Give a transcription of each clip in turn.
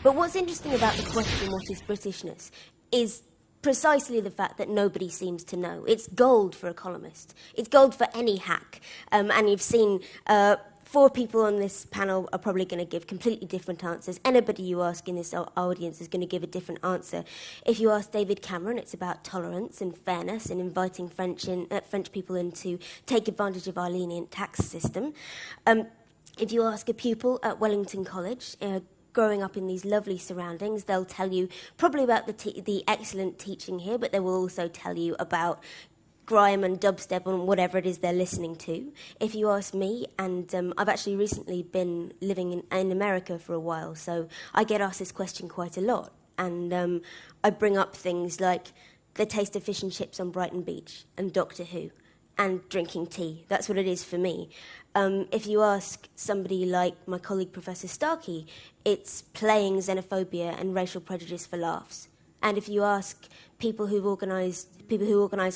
But what's interesting about the question, what is Britishness, is precisely the fact that nobody seems to know. It's gold for a columnist. It's gold for any hack. And you've seen 4 people on this panel are probably going to give completely different answers. Anybody you ask in this audience is going to give a different answer. If you ask David Cameron, it's about tolerance and fairness and inviting French people in to take advantage of our lenient tax system. If you ask a pupil at Wellington College, growing up in these lovely surroundings, they'll tell you probably about the excellent teaching here, but they will also tell you about grime and dubstep and whatever it is they're listening to. If you ask me, and I've actually recently been living in America for a while, so I get asked this question quite a lot, and I bring up things like the taste of fish and chips on Brighton Beach and Doctor Who and drinking tea. That's what it is for me. If you ask somebody like my colleague Professor Starkey, it's playing xenophobia and racial prejudice for laughs. And if you ask people who organise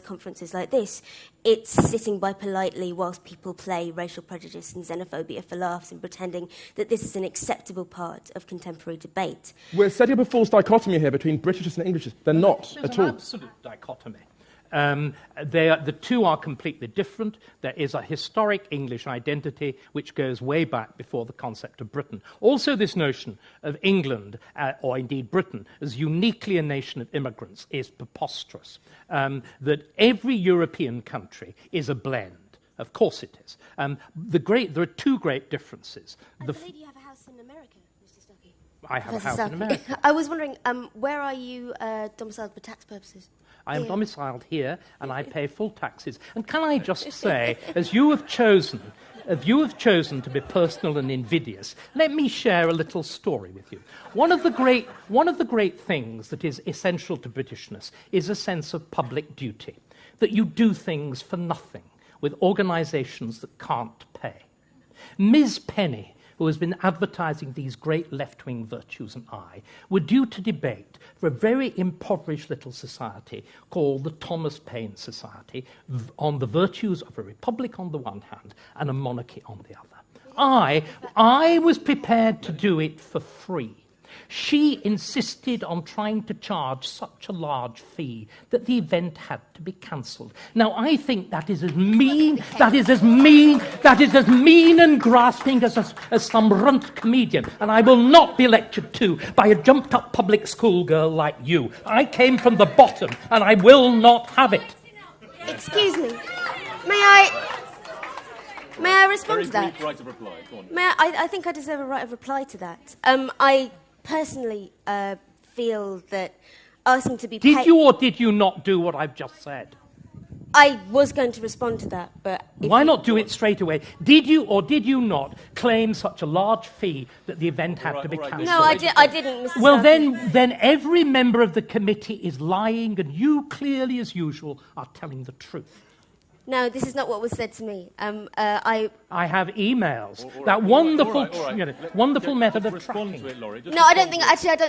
conferences like this, it's sitting by politely whilst people play racial prejudice and xenophobia for laughs and pretending that this is an acceptable part of contemporary debate. We're setting up a false dichotomy here between Britishness and Englishness. They're not There's at an all. absolute dichotomy. The two are completely different. There is a historic English identity which goes way back before the concept of Britain. Also, this notion of England, or indeed Britain, as uniquely a nation of immigrants is preposterous. That every European country is a blend. Of course it is. There are 2 great differences. I believe you have a house in America, Mr. Starkey. I have a house in America. I was wondering, where are you domiciled for tax purposes? I am domiciled here, and I pay full taxes. And can I just say, as you have chosen to be personal and invidious, let me share a little story with you. One of the great things that is essential to Britishness is a sense of public duty, that you do things for nothing with organisations that can't pay. Ms. Penny, who has been advertising these great left-wing virtues, and I, were due to debate for a very impoverished little society called the Thomas Paine Society on the virtues of a republic on the one hand and a monarchy on the other. I was prepared to do it for free. She insisted on trying to charge such a large fee that the event had to be cancelled. Now, I think that is as mean and grasping as some runt comedian, and I will not be lectured to by a jumped-up public school girl like you. I came from the bottom, and I will not have it. Excuse me. May I respond to that? Right of reply. Go on. I think I deserve a right of reply to that. I personally feel that asking to be paid... Did you or did you not do what I've just said? I was going to respond to that, but... Why not do it straight away? Did you or did you not claim such a large fee that the event had to be cancelled? No, I didn't, Mr. Well, Starkey. then every member of the committee is lying, and you, clearly as usual, are telling the truth. No, this is not what was said to me. I have emails. That wonderful, wonderful method of tracking. To it, Laurie. I don't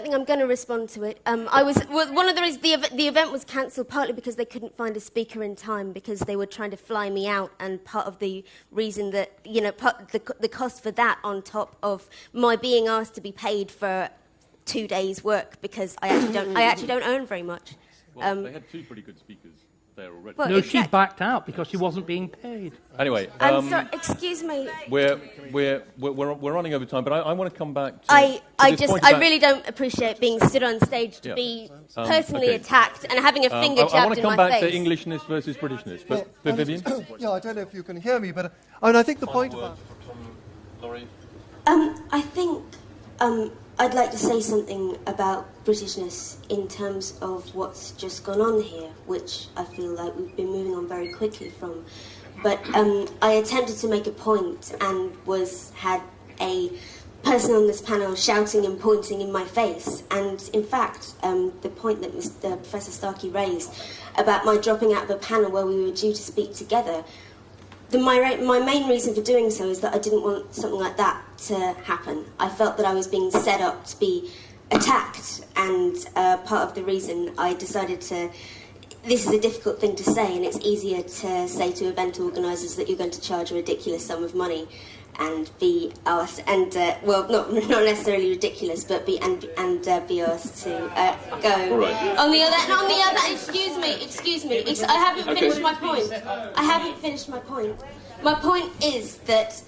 think I'm going to respond to it. One of the reasons the event was cancelled partly because they couldn't find a speaker in time because they were trying to fly me out, and part of the reason that the cost for that on top of my being asked to be paid for 2 days' work because I actually don't earn very much. Well, they had 2 pretty good speakers there already. Well, No, she backed out because she wasn't being paid. Anyway, I'm sorry, excuse me. we're running over time, but I want to come back to I this point about... really don't appreciate being stood on stage to be personally attacked and having a finger jabbed in my face. I want to come back to Englishness versus Britishness, but Vivian? Yeah, I don't know if you can hear me, but I think the point about... Laurie? I think I'd like to say something about Britishness in terms of what's just gone on here, which I feel like we've been moving on very quickly from. But I attempted to make a point and had a person on this panel shouting and pointing in my face. And in fact, the point that Professor Starkey raised about my dropping out of a panel where we were due to speak together, my main reason for doing so is that I didn't want something like that to happen. I felt that I was being set up to be attacked, and part of the reason I decided to... This is a difficult thing to say, and it's easier to say to event organisers that you're going to charge a ridiculous sum of money and be asked, and well, not necessarily ridiculous, but be asked to go right. on the other. Excuse me. I haven't finished my point. I haven't finished my point. My point is that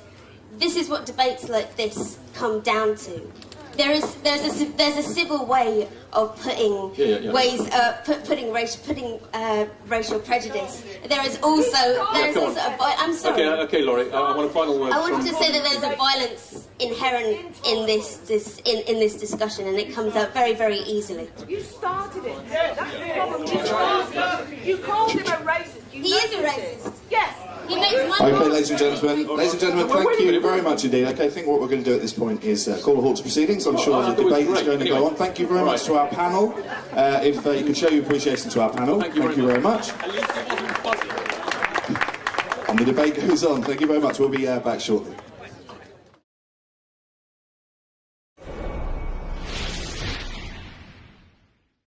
this is what debates like this come down to. There's a civil way of putting putting racial prejudice. There is also I'm sorry. Okay, Laurie. I want a final word. I wanted to say that there's a violence inherent in this discussion, and it comes out very, very easily. You started it. That's the problem. You called him a racist. He is a racist. Yes. He makes Okay, ladies and gentlemen, thank you very much indeed. Okay, I think what we're going to do at this point is call a halt to proceedings. I'm sure the debate is going to go on. Thank you very much to our panel. If you could show your appreciation to our panel, thank you very much. And the debate goes on. Thank you very much. We'll be back shortly.